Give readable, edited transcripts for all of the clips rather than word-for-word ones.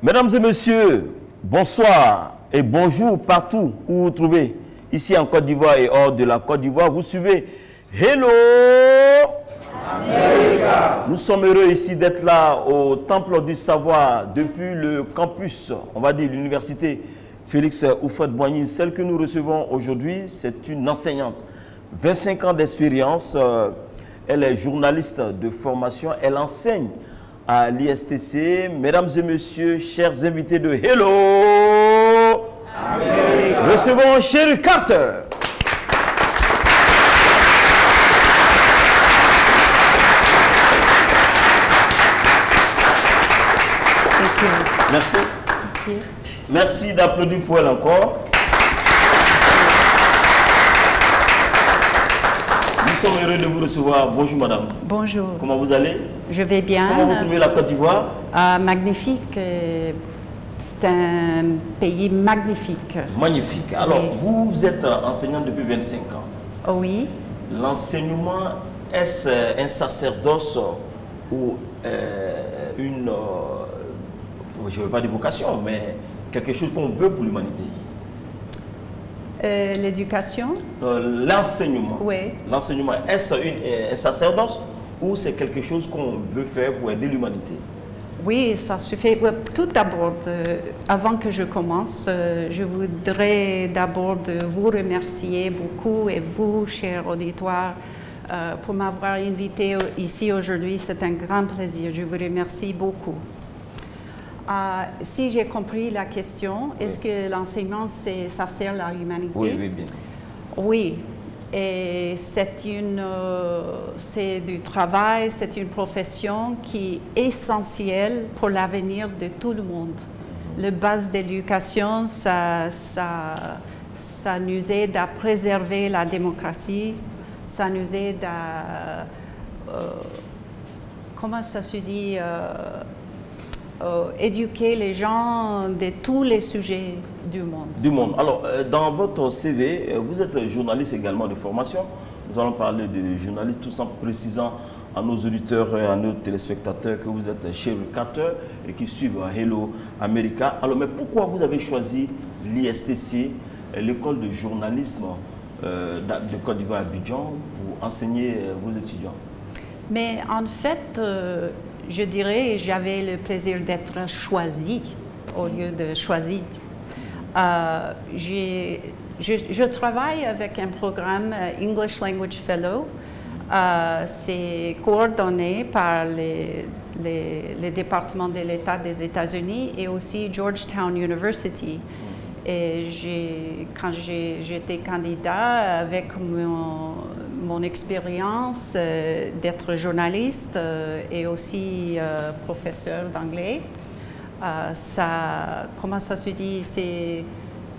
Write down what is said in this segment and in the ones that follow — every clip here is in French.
Mesdames et messieurs, bonsoir et bonjour partout où vous vous trouvez. Ici en Côte d'Ivoire et hors de la Côte d'Ivoire, vous suivez Hello America. Nous sommes heureux ici d'être là au Temple du Savoir depuis le campus, on va dire l'université Félix Houphouët-Boigny. Celle que nous recevons aujourd'hui, c'est une enseignante. 25 ans d'expérience, elle est journaliste de formation, elle enseigne à l'ISTC. Mesdames et messieurs, chers invités de Hello America. Recevons Cheryl Carter. Merci. Merci d'applaudir pour elle encore. Nous sommes heureux de vous recevoir. Bonjour madame. Bonjour. Comment vous allez? Je vais bien. Comment vous trouvez la Côte d'Ivoire? Magnifique. C'est un pays magnifique. Magnifique. Alors, oui. Vous êtes enseignante depuis 25 ans. Oh oui. L'enseignement, est-ce un sacerdoce ou une... je ne veux pas dire vocation, mais quelque chose qu'on veut pour l'humanité? L'éducation? L'enseignement. Oui. L'enseignement, est-ce un sacerdoce ou c'est quelque chose qu'on veut faire pour aider l'humanité? Oui, ça suffit. Tout d'abord, avant que je commence, je voudrais d'abord vous remercier beaucoup et vous, chers auditoires, pour m'avoir invité ici aujourd'hui. C'est un grand plaisir. Je vous remercie beaucoup. Si j'ai compris la question, est-ce que l'enseignement, ça sert à l'humanité? Oui, oui, bien. Oui, et c'est du travail, c'est une profession qui est essentielle pour l'avenir de tout le monde. La base d'éducation, ça nous aide à préserver la démocratie, ça nous aide à, comment ça se dit, éduquer les gens de tous les sujets du monde. Du monde. Alors, dans votre CV, vous êtes journaliste également de formation. Nous allons parler de journaliste tout en précisant à nos auditeurs et à nos téléspectateurs que vous êtes Cheryl Carter et qui suivent Hello America. Alors, mais pourquoi vous avez choisi l'ISTC, l'école de journalisme de Côte d'Ivoire à Abidjan, pour enseigner vos étudiants? Mais en fait, je dirais, j'avais le plaisir d'être choisie au lieu de choisi. Je travaille avec un programme English Language Fellow. C'est coordonné par les départements de l'État des États-Unis et aussi Georgetown University. Et quand j'étais candidat avec mon expérience d'être journaliste et aussi professeur d'anglais, comment ça se dit,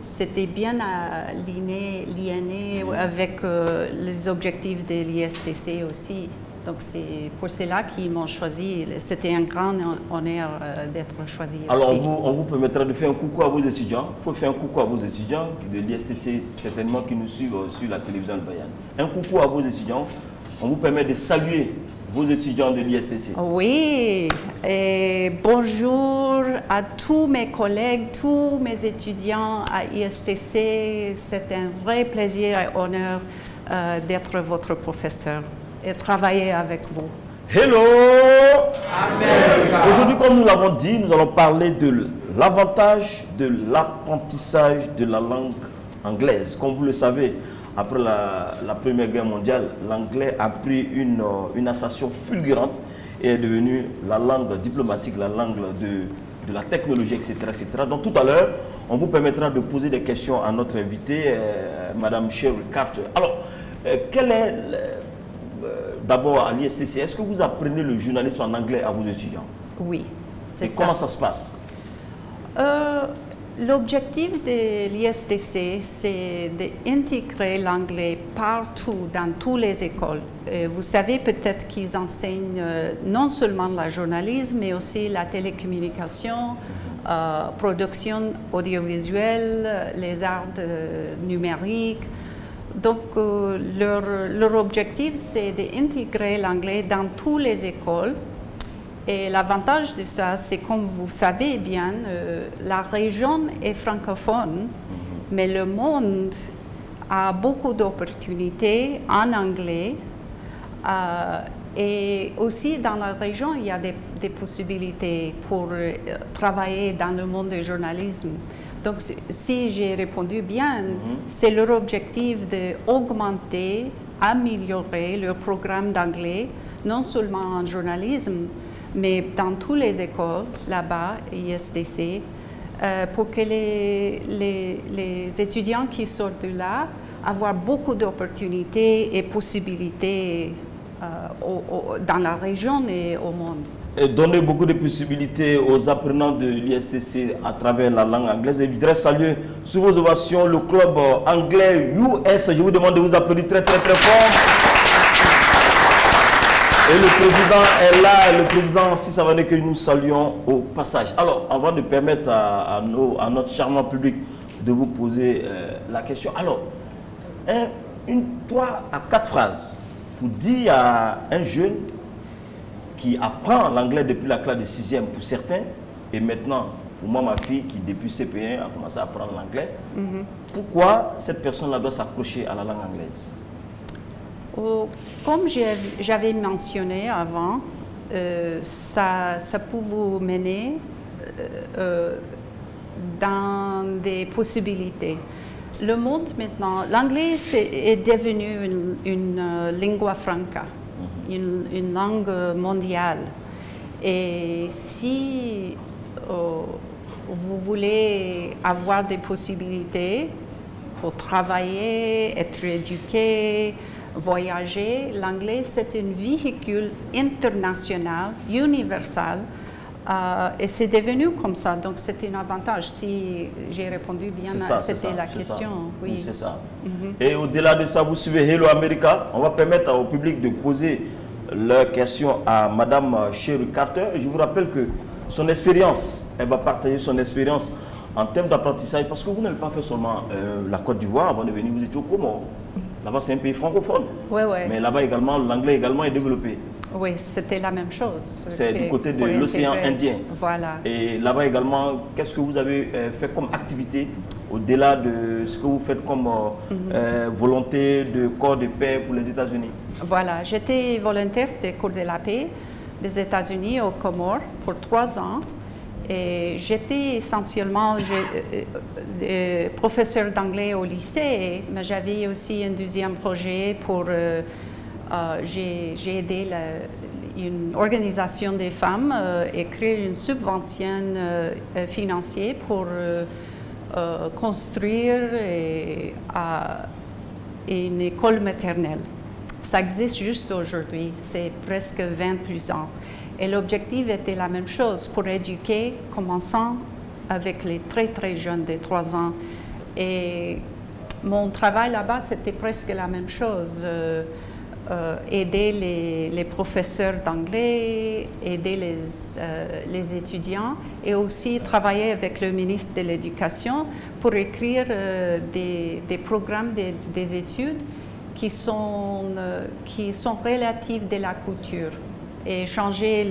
c'était bien aligné avec les objectifs de l'ISTC aussi. Donc c'est pour cela qu'ils m'ont choisi. C'était un grand honneur d'être choisi. Alors aussi. on vous permettra de faire un coucou à vos étudiants. Il faut faire un coucou à vos étudiants de l'ISTC, certainement qui nous suivent sur la télévision albayane. Un coucou à vos étudiants. On vous permet de saluer vos étudiants de l'ISTC. Oui, et bonjour à tous mes collègues, tous mes étudiants à ISTC. C'est un vrai plaisir et honneur d'être votre professeur et travailler avec vous. Hello America. Aujourd'hui, comme nous l'avons dit, nous allons parler de l'avantage de l'apprentissage de la langue anglaise. Comme vous le savez, après la Première Guerre mondiale, l'anglais a pris une ascension fulgurante et est devenu la langue diplomatique, la langue de la technologie, etc., etc. Donc tout à l'heure, on vous permettra de poser des questions à notre invitée, Madame Cheryl Carter. Alors, quel est... D'abord, à l'ISTC, est-ce que vous apprenez le journalisme en anglais à vos étudiants? Oui, c'est ça. Et comment ça se passe? L'objectif de l'ISTC, c'est d'intégrer l'anglais partout, dans toutes les écoles. Vous savez peut-être qu'ils enseignent non seulement le journalisme, mais aussi la télécommunication, production audiovisuelle, les arts numériques. Donc, leur objectif, c'est d'intégrer l'anglais dans toutes les écoles Et l'avantage de ça, c'est comme vous savez bien, la région est francophone, mais le monde a beaucoup d'opportunités en anglais. Et aussi dans la région, il y a des possibilités pour travailler dans le monde du journalisme. Donc, si j'ai répondu bien, c'est leur objectif d'augmenter, améliorer leur programme d'anglais, non seulement en journalisme, mais dans toutes les écoles là-bas, ISDC, pour que les étudiants qui sortent de là avoir beaucoup d'opportunités et possibilités dans la région et au monde. Et donner beaucoup de possibilités aux apprenants de l'ISTC à travers la langue anglaise. Et je voudrais saluer sous vos ovations le club anglais US. Je vous demande de vous applaudir très très très fort. Et le président est là, le président Sissavané que nous saluons au passage. Alors, avant de permettre à notre charmant public de vous poser la question, alors, 3 à 4 phrases pour dire à un jeune qui apprend l'anglais depuis la classe de 6e pour certains, et maintenant, pour moi, ma fille qui depuis CP1 a commencé à apprendre l'anglais, pourquoi cette personne-là doit s'accrocher à la langue anglaise? Comme j'avais mentionné avant, ça peut vous mener dans des possibilités. Le monde maintenant, l'anglais est devenu une lingua franca, une langue mondiale. Et si vous voulez avoir des possibilités pour travailler, être éduqué, voyager, l'anglais c'est un véhicule international, universel, et c'est devenu comme ça, donc c'est un avantage. Si j'ai répondu bien, c'était la question. Oui, c'est ça. Et au-delà de ça, vous suivez Hello America. On va permettre au public de poser leurs questions à Madame Sherry Carter. Et je vous rappelle que son expérience, elle va partager son expérience en termes d'apprentissage, parce que vous n'avez pas fait seulement la Côte d'Ivoire avant de venir, vous étiez au Comores. Là-bas, c'est un pays francophone. Oui, oui. Mais là-bas également, l'anglais également est développé. Oui, c'était la même chose. C'est du côté de l'océan Indien. Voilà. Et là-bas également, qu'est-ce que vous avez fait comme activité, au-delà de ce que vous faites comme volonté de corps de paix pour les États-Unis? Voilà, j'étais volontaire des cours de la paix des États-Unis aux Comores pour 3 ans. Et j'étais essentiellement professeur d'anglais au lycée, mais j'avais aussi un deuxième projet pour... j'ai aidé une organisation des femmes à créer une subvention financière pour construire une école maternelle. Ça existe juste aujourd'hui, c'est presque 20 plus ans. Et l'objectif était la même chose, pour éduquer, commençant avec les très très jeunes de 3 ans. Et mon travail là-bas, c'était presque la même chose. Aider les professeurs d'anglais, aider les étudiants et aussi travailler avec le ministre de l'Éducation pour écrire des programmes des études qui sont relatifs de la culture et changer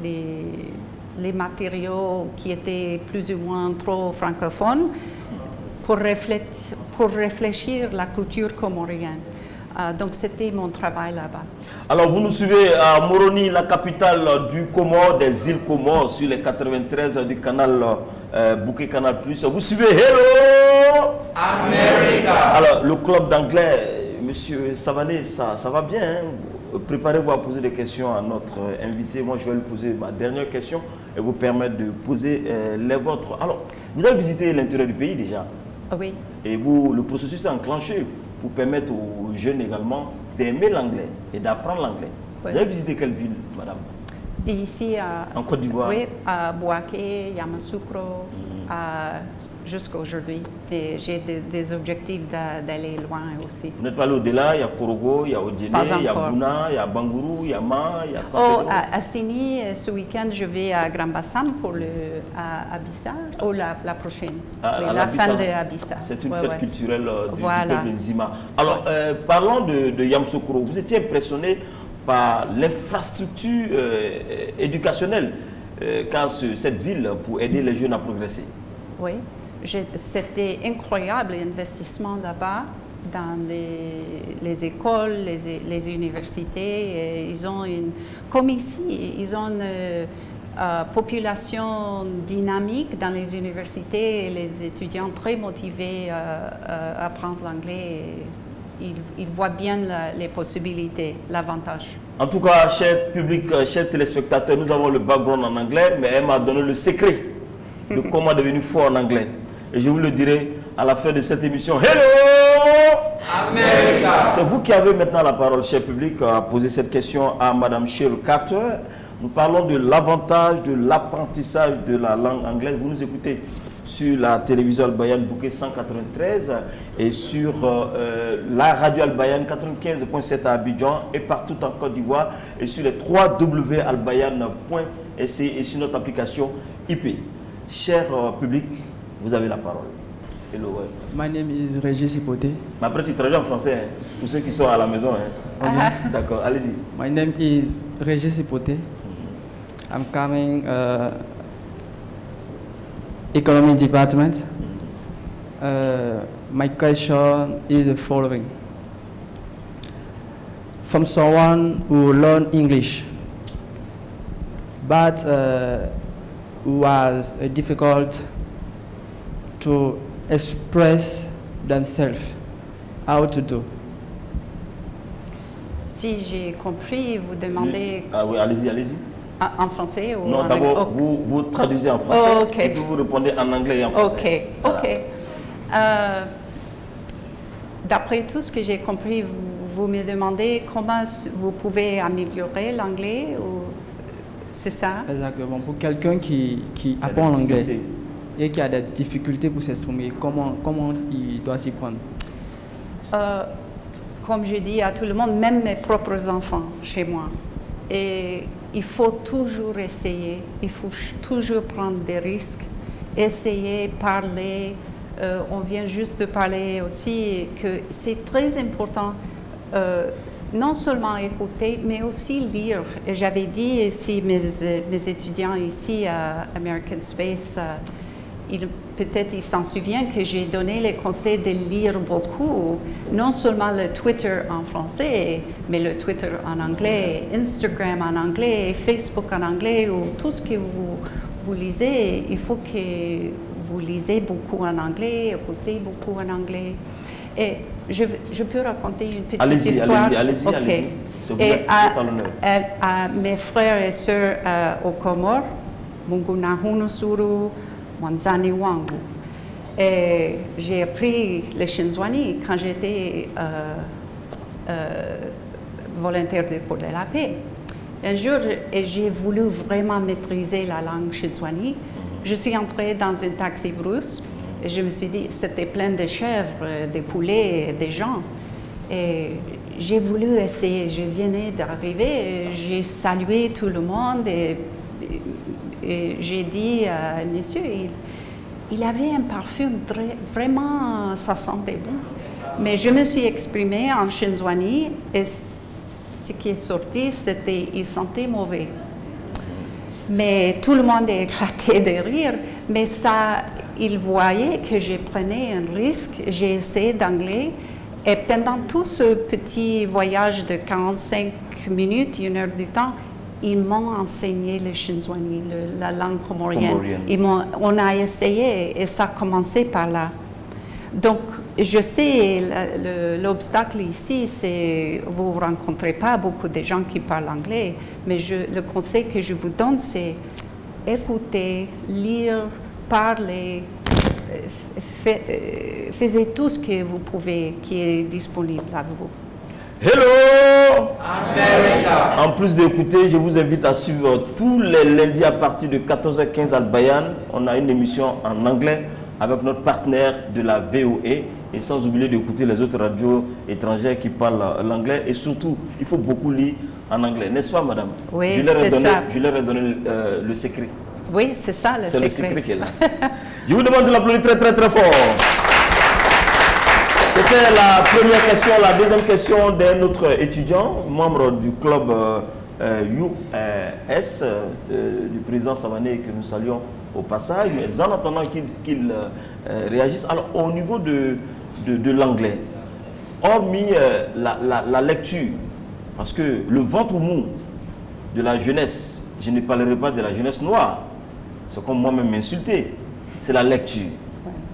les matériaux qui étaient plus ou moins trop francophones pour réfléchir la culture comorienne. Donc c'était mon travail là-bas. Alors vous nous suivez à Moroni, la capitale du Comore, des îles Comores, sur les 93 du canal Bouquet Canal Plus. Vous suivez Hello America. Alors le club d'anglais, Monsieur Savané, ça va bien, hein? Préparez-vous à poser des questions à notre invité. Moi je vais lui poser ma dernière question et vous permettre de poser les vôtres. Alors vous avez visité l'intérieur du pays déjà? Oui. Et vous, le processus est enclenché pour permettre aux jeunes également d'aimer l'anglais et d'apprendre l'anglais. Oui. Vous avez visité quelle ville, madame? Ici, en Côte d'Ivoire? Oui, à Bouaké, Yamoussoukro, jusqu'à aujourd'hui. Et j'ai des objectifs d'aller loin aussi. Vous n'êtes pas allé au-delà? Il y a Korogo, il y a Odjene, il y a Bouna, il y a Bangourou, il y a Ma, il y a San Pedro. À Sini, ce week-end, je vais à Grand Bassam pour à Abissa, ou la prochaine. La fin de Abissa. C'est une fête culturelle du peuple Nzima. Alors, parlons de Yamoussoukro. Vous étiez impressionné par l'infrastructure éducationnelle qu'a cette ville pour aider les jeunes à progresser. Oui, c'était incroyable l'investissement là-bas dans les écoles, les universités. Ils ont comme ici, ils ont une population dynamique dans les universités et les étudiants très motivés à apprendre l'anglais. Ils voient bien les possibilités, l'avantage. En tout cas, cher public, chers téléspectateurs, nous avons le background en anglais, mais elle m'a donné le secret de comment devenir fort en anglais. Et je vous le dirai à la fin de cette émission. Hello America! C'est vous qui avez maintenant la parole, cher public, à poser cette question à Madame Cheryl Carter. Nous parlons de l'avantage de l'apprentissage de la langue anglaise. Vous nous écoutez sur la télévision Al-Bayan Bouquet 193 et sur la radio Al-Bayan 95.7 à Abidjan et partout en Côte d'Ivoire et sur les www.albayan.sc et sur notre application IP. Cher public, vous avez la parole. Hello. My name is Régis Hipoté. Mais après, tu traduis en français, hein, pour ceux qui sont à la maison. Hein. D'accord, allez-y. My name is Régis Hipoté. I'm coming Economy Department. My question is the following. From someone who learned English, but who was difficult to express themselves, how to do? Si j'ai compris, vous demandez... Ah oui, allez-y, allez-y. En français ou non, en d'abord, anglais? vous traduisez en français okay. et puis vous répondez en anglais et en français. Ok, ok. D'après tout ce que j'ai compris, vous me demandez comment vous pouvez améliorer l'anglais ou c'est ça? Exactement. Pour quelqu'un qui apprend l'anglais et qui a des difficultés pour s'exprimer, comment il doit s'y prendre? Comme je dis à tout le monde, même mes propres enfants chez moi. Et il faut toujours essayer, il faut toujours prendre des risques, essayer, parler. On vient juste de parler aussi que c'est très important, non seulement écouter, mais aussi lire. J'avais dit ici, mes étudiants ici à American Space, peut-être ils s'en souviennent que j'ai donné les conseils de lire beaucoup, non seulement le Twitter en français, mais le Twitter en anglais, Instagram en anglais, Facebook en anglais, ou tout ce que vous lisez, il faut que vous lisez beaucoup en anglais, écoutez beaucoup en anglais. Et je peux raconter une petite histoire. Allez-y. Okay. Et à mes frères et sœurs aux Comores, Munguna Hunusuru, Wanzani Wangu. Et j'ai appris le Shinzwani quand j'étais volontaire pour la paix. Un jour, j'ai voulu vraiment maîtriser la langue Shinzwani. Je suis entrée dans un taxi brousse et je me suis dit, c'était plein de chèvres, des poulets, des gens. Et j'ai voulu essayer. Je venais d'arriver, j'ai salué tout le monde et j'ai dit à monsieur, il avait un parfum vraiment, ça sentait bon. Mais je me suis exprimée en Shinzwani et ce qui est sorti, c'était, il sentait mauvais. Mais tout le monde est éclaté de rire, mais ça, il voyait que je prenais un risque, j'ai essayé d'anglais. Et pendant tout ce petit voyage de 45 minutes, 1 heure du temps, ils m'ont enseigné le Shinzwani, la langue comorienne. On a essayé et ça a commencé par là. Donc, je sais, l'obstacle ici, c'est vous ne rencontrez pas beaucoup de gens qui parlent anglais, mais le conseil que je vous donne, c'est écouter, lire, parler, faites tout ce que vous pouvez, qui est disponible à vous. Hello America. En plus d'écouter, je vous invite à suivre tous les lundis à partir de 14h15 Al-Bayan. On a une émission en anglais avec notre partenaire de la VOA et sans oublier d'écouter les autres radios étrangères qui parlent l'anglais et surtout, il faut beaucoup lire en anglais, n'est-ce pas madame? Oui, c'est ça. Je leur ai donné le secret. Oui, c'est ça le secret. C'est le secret qui est là. Je vous demande de l'applaudir très très très fort. C'est c'était la première question. La deuxième question d'un autre étudiant, membre du club US, du président Savané, que nous saluons au passage. Mais en attendant qu'il réagisse, alors au niveau de l'anglais, hormis la lecture, parce que le ventre mou de la jeunesse, je ne parlerai pas de la jeunesse noire, c'est comme moi-même m'insulter, c'est la lecture.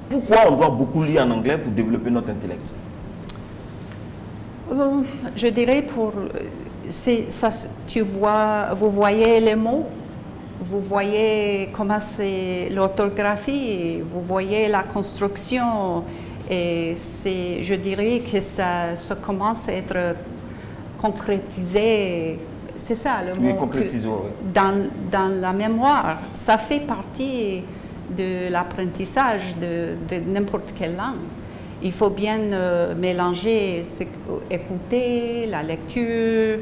Pourquoi on doit beaucoup lire en anglais pour développer notre intellect? Je dirais pour... Ça, vous voyez les mots, vous voyez comment c'est l'orthographie, vous voyez la construction, et je dirais que ça commence à être concrétisé, c'est ça le mot, concrétisé, dans la mémoire. Ça fait partie de l'apprentissage de n'importe quelle langue. Il faut bien mélanger, écouter, la lecture,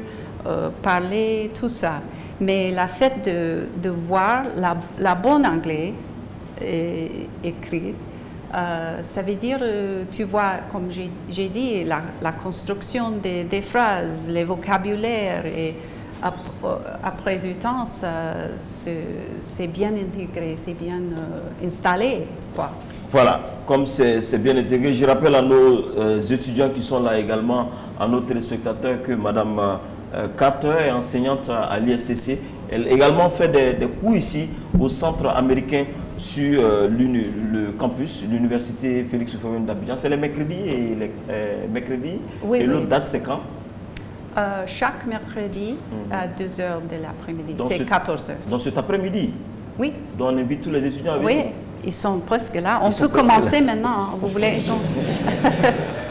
parler, tout ça. Mais le fait de voir la bonne anglais écrit, ça veut dire, tu vois, comme j'ai dit, la construction des phrases, les vocabulaires, et après du temps, c'est bien intégré, c'est bien installé, quoi. Voilà, comme c'est bien intégré, je rappelle à nos étudiants qui sont là également, à nos téléspectateurs, que Mme Carter est enseignante à l'ISTC. Elle a également fait des cours ici au centre américain sur le campus, l'université Félix Houphouët d'Abidjan. C'est les mercredis et mercredis. Oui, et l'autre date, c'est quand? Chaque mercredi à 2 h de l'après-midi, c'est 14 h. Dans cet après-midi? Oui. Donc on invite tous les étudiants à venir? Oui, ils sont presque là. On peut commencer maintenant, hein, vous voulez?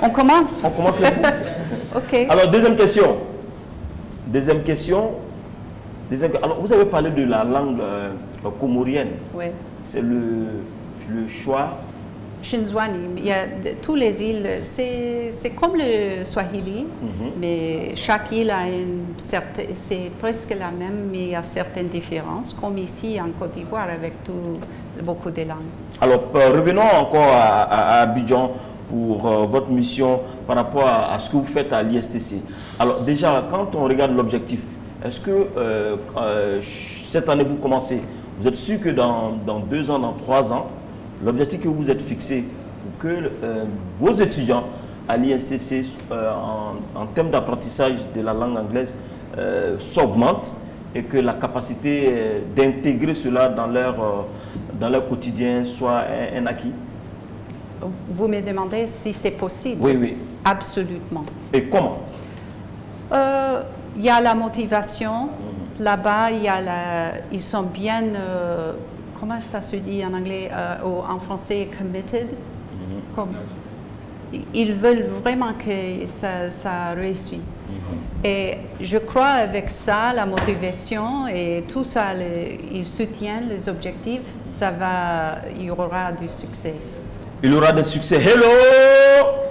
On commence? On commence les cours. OK. Alors, deuxième question. Deuxième question. Alors, vous avez parlé de la langue comorienne. Oui. C'est le choix. Shinzwani, il y a toutes les îles, c'est comme le Swahili, mais chaque île a c'est presque la même, mais il y a certaines différences, comme ici en Côte d'Ivoire avec beaucoup de langues. Alors, revenons encore à Abidjan pour votre mission par rapport à ce que vous faites à l'ISTC. Alors déjà, quand on regarde l'objectif, est-ce que cette année vous commencez, vous êtes sûr que dans 2 ans, dans 3 ans, l'objectif que vous êtes fixé pour que vos étudiants à l'ISTC en termes d'apprentissage de la langue anglaise s'augmente et que la capacité d'intégrer cela dans leur quotidien soit un acquis? Vous me demandez si c'est possible? Oui, oui. Absolument. Et comment? Il y a la motivation. Là-bas, ils sont bien... comment ça se dit en anglais, en français, committed. Ils veulent vraiment que ça réussisse. Et je crois avec ça, la motivation et tout ça, ils soutiennent les objectifs, il y aura du succès. Il y aura des succès. Hello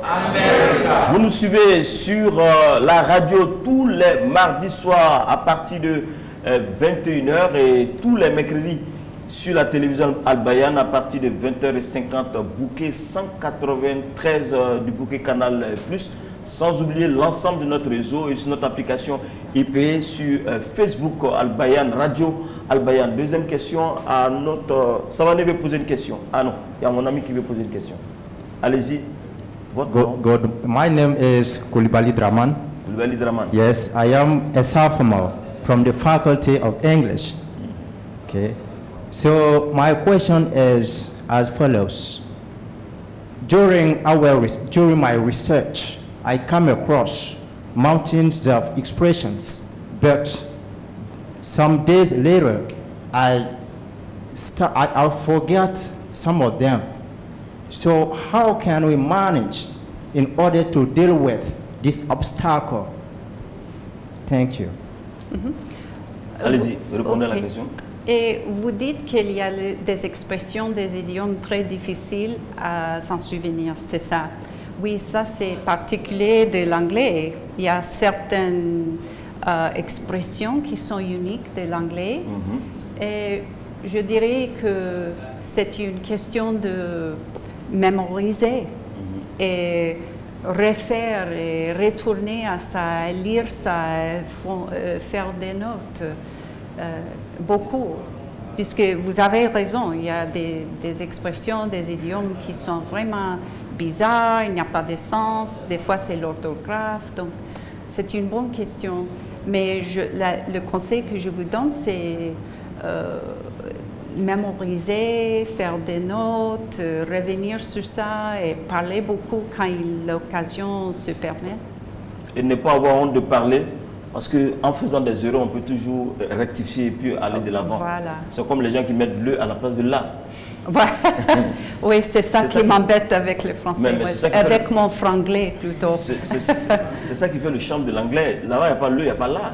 America. Vous nous suivez sur la radio tous les mardis soirs à partir de 21 h et tous les mercredis sur la télévision Al-Bayan à partir de 20h50, bouquet 193 du bouquet Canal Plus, sans oublier l'ensemble de notre réseau et sur notre application IP sur Facebook Al-Bayan, Radio Al-Bayan. Deuxième question à notre... Savané veut poser une question. Ah non, il y a mon ami qui veut poser une question. Allez-y. Votre nom. My name is Koulibaly Draman. Koulibaly Draman. Yes, I am a sophomore from the Faculty of English. Okay. So my question is as follows. During my research, I come across mountains of expressions, but some days later, I forget some of them. So how can we manage in order to deal with this obstacle? Thank you. Allez-y, répondez à la question. Et vous dites qu'il y a des expressions, des idiomes très difficiles à s'en souvenir, c'est ça? Oui, ça c'est particulier de l'anglais. Il y a certaines expressions qui sont uniques de l'anglais. Et je dirais que c'est une question de mémoriser. Et refaire et retourner à ça, lire ça, faire des notes, beaucoup. Puisque vous avez raison, il y a des expressions, des idiomes qui sont vraiment bizarres, il n'y a pas de sens, des fois c'est l'orthographe, donc c'est une bonne question. Mais le conseil que je vous donne, c'est mémoriser, faire des notes, revenir sur ça et parler beaucoup quand l'occasion se permet. Et ne pas avoir honte de parler, parce qu'en faisant des erreurs, on peut toujours rectifier et puis aller de l'avant. Voilà. C'est comme les gens qui mettent le à la place de la. Voilà. Oui, c'est ça qui m'embête avec le français, avec mon franglais plutôt. C'est ça qui fait le charme de l'anglais. Là-bas, il n'y a pas le, il n'y a pas la.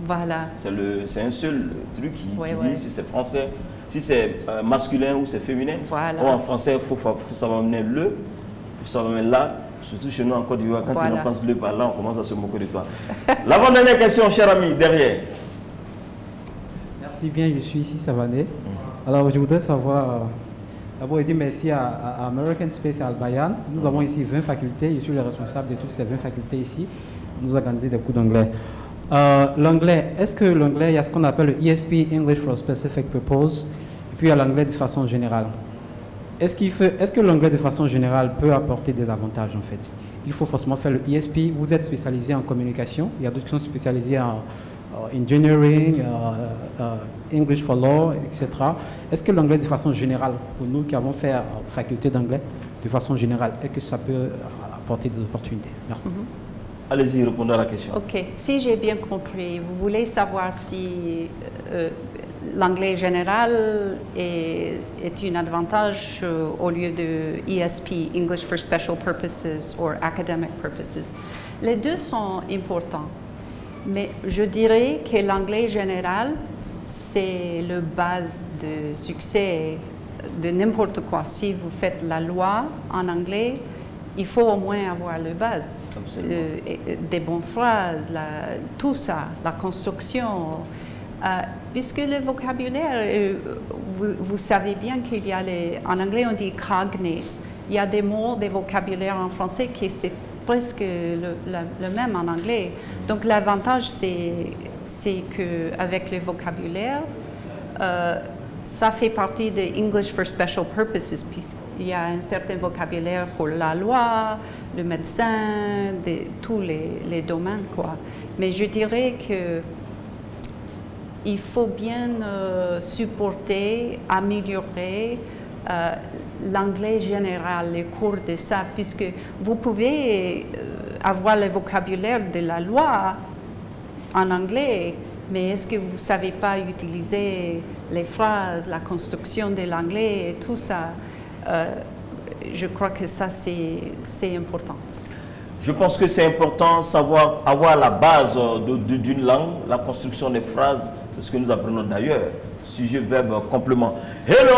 Voilà. C'est un seul truc qui dit si c'est français, si c'est masculin ou c'est féminin. Voilà. En français, il faut savoir mener le, il faut savoir mener la. Surtout chez nous en Côte d'Ivoire, quand il en passe le par là, on commence à se moquer de toi. L'avant-dernière question, cher ami, derrière. Merci bien, je suis ici Savané. Alors, je voudrais savoir, d'abord, dire merci à American Space et à Al-Bayan. Nous avons ici 20 facultés, je suis le responsable de toutes ces 20 facultés ici. Nous avons gardé des cours d'anglais. L'anglais, est-ce que l'anglais, il y a ce qu'on appelle le ESP, English for Specific Purpose, et puis il y a l'anglais de façon générale. Est-ce que l'anglais de façon générale peut apporter des avantages en fait? Il faut forcément faire le ESP. Vous êtes spécialisé en communication, il y a d'autres qui sont spécialisés en engineering, English for Law, etc. Est-ce que l'anglais de façon générale, pour nous qui avons fait faculté d'anglais, de façon générale, est-ce que ça peut apporter des opportunités? Merci. Allez-y, répondez à la question. Ok, si j'ai bien compris, vous voulez savoir si l'anglais général est un avantage au lieu de ESP, English for Special Purposes or Academic Purposes. Les deux sont importants, mais je dirais que l'anglais général, c'est la base de succès de n'importe quoi. Si vous faites la loi en anglais, il faut au moins avoir la base, des bonnes phrases, tout ça, la construction. Puisque le vocabulaire, vous savez bien qu'il y a en anglais on dit cognates. Il y a des mots, des vocabulaires en français qui c'est presque le même en anglais. Donc l'avantage c'est qu'avec le vocabulaire, ça fait partie de English for Special Purposes, puisqu'il y a un certain vocabulaire pour la loi, le médecin, tous les domaines, quoi. Mais je dirais que il faut bien supporter, améliorer l'anglais général, les cours de ça, puisque vous pouvez avoir le vocabulaire de la loi en anglais, mais est-ce que vous ne savez pas utiliser les phrases, la construction de l'anglais et tout ça? Je crois que ça, c'est important. Je pense que c'est important savoir avoir la base d'une langue, la construction des phrases, c'est ce que nous apprenons d'ailleurs. Sujet, verbe, complément. Hello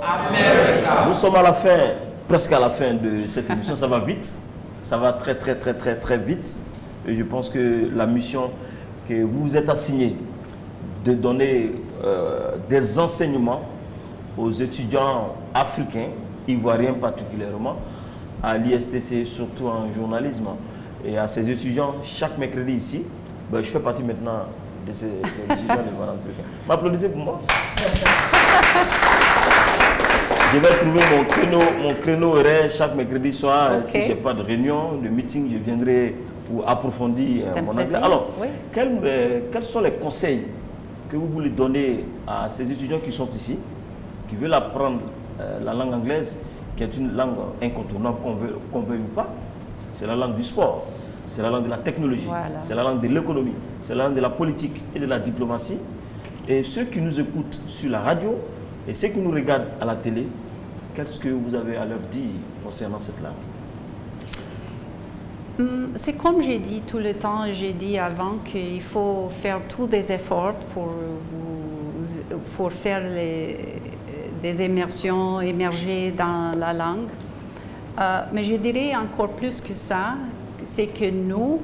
America. Nous sommes à la fin, presque à la fin de cette émission. Ça va vite, ça va très vite. Et je pense que la mission que vous vous êtes assignée de donner des enseignements aux étudiants africains, ivoiriens particulièrement, à l'ISTC, surtout en journalisme, et à ces étudiants, chaque mercredi ici, je fais partie maintenant de ces étudiants de Valentin. M'applaudissez pour moi. Je vais trouver mon créneau horaire chaque mercredi soir. Okay. Si je n'ai pas de réunion, de meeting, je viendrai pour approfondir mon anglais. Alors, oui. Quels sont les conseils que vous voulez donner à ces étudiants qui sont ici, qui veulent apprendre la langue anglaise, qui est une langue incontournable, qu'on veuille ou pas? C'est la langue du sport, c'est la langue de la technologie, voilà. C'est la langue de l'économie, c'est la langue de la politique et de la diplomatie. Et ceux qui nous écoutent sur la radio et ceux qui nous regardent à la télé, qu'est-ce que vous avez à leur dire concernant cette langue? C'est comme j'ai dit tout le temps, j'ai dit avant qu'il faut faire tous des efforts pour faire des immersions, émerger dans la langue. Mais je dirais encore plus que ça, c'est que nous,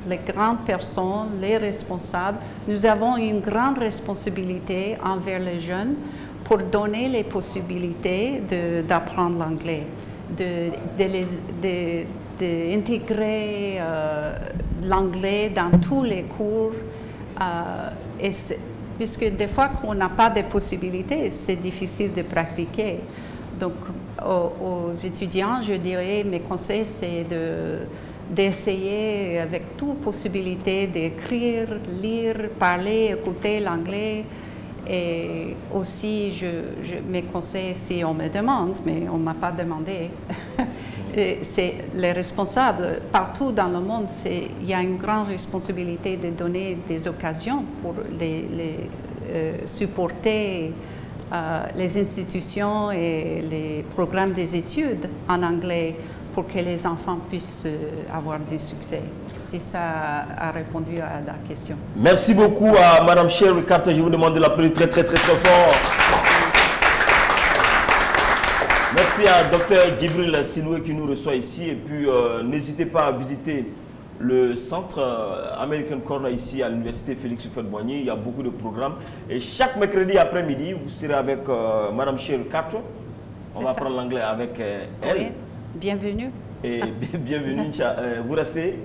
les grandes personnes, les responsables, nous avons une grande responsabilité envers les jeunes pour donner les possibilités d'apprendre l'anglais, de d'intégrer l'anglais dans tous les cours. Puisque des fois qu'on n'a pas de possibilités, c'est difficile de pratiquer. Donc, aux étudiants, je dirais, mes conseils, c'est d'essayer avec toute possibilité d'écrire, lire, parler, écouter l'anglais. Et aussi, mes conseils, si on me demande, mais on ne m'a pas demandé, c'est les responsables. Partout dans le monde, il y a une grande responsabilité de donner des occasions pour supporter les institutions et les programmes des études en anglais pour que les enfants puissent avoir du succès. Si ça a répondu à la question. Merci beaucoup à Mme Sherry Carter. Je vous demande de l'applaudir très, très, très, très fort. Merci à Dr Djibril Sinoué qui nous reçoit ici. Et puis, n'hésitez pas à visiter le centre American Corner ici à l'université Félix Houphouët-Boigny. Il y a beaucoup de programmes. Et chaque mercredi après-midi, vous serez avec Mme Sherry Carter. On va apprendre l'anglais avec elle. Oui. Bienvenue. Et bienvenue. Vous restez.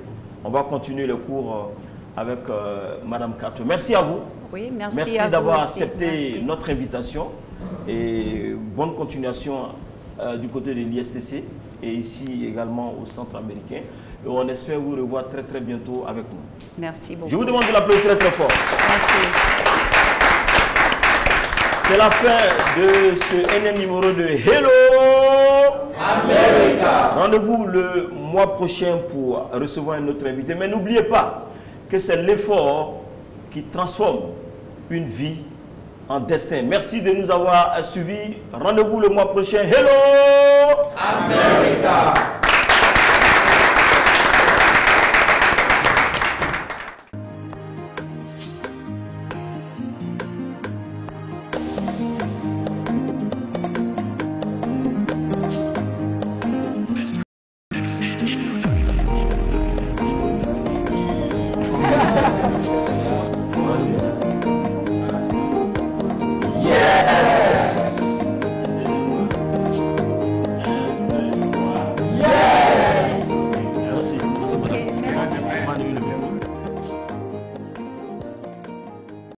On va continuer le cours avec Mme Carter. Merci à vous. Oui, merci. Merci d'avoir accepté notre invitation. Et bonne continuation du côté de l'ISTC et ici également au centre américain. Et on espère vous revoir très très bientôt avec nous. Merci beaucoup. Je vous demande de l'applaudir très très fort. Merci. C'est la fin de ce énième numéro de Hello America. Rendez-vous le mois prochain pour recevoir un autre invité. Mais n'oubliez pas que c'est l'effort qui transforme une vie en destin. Merci de nous avoir suivis. Rendez-vous le mois prochain. Hello America.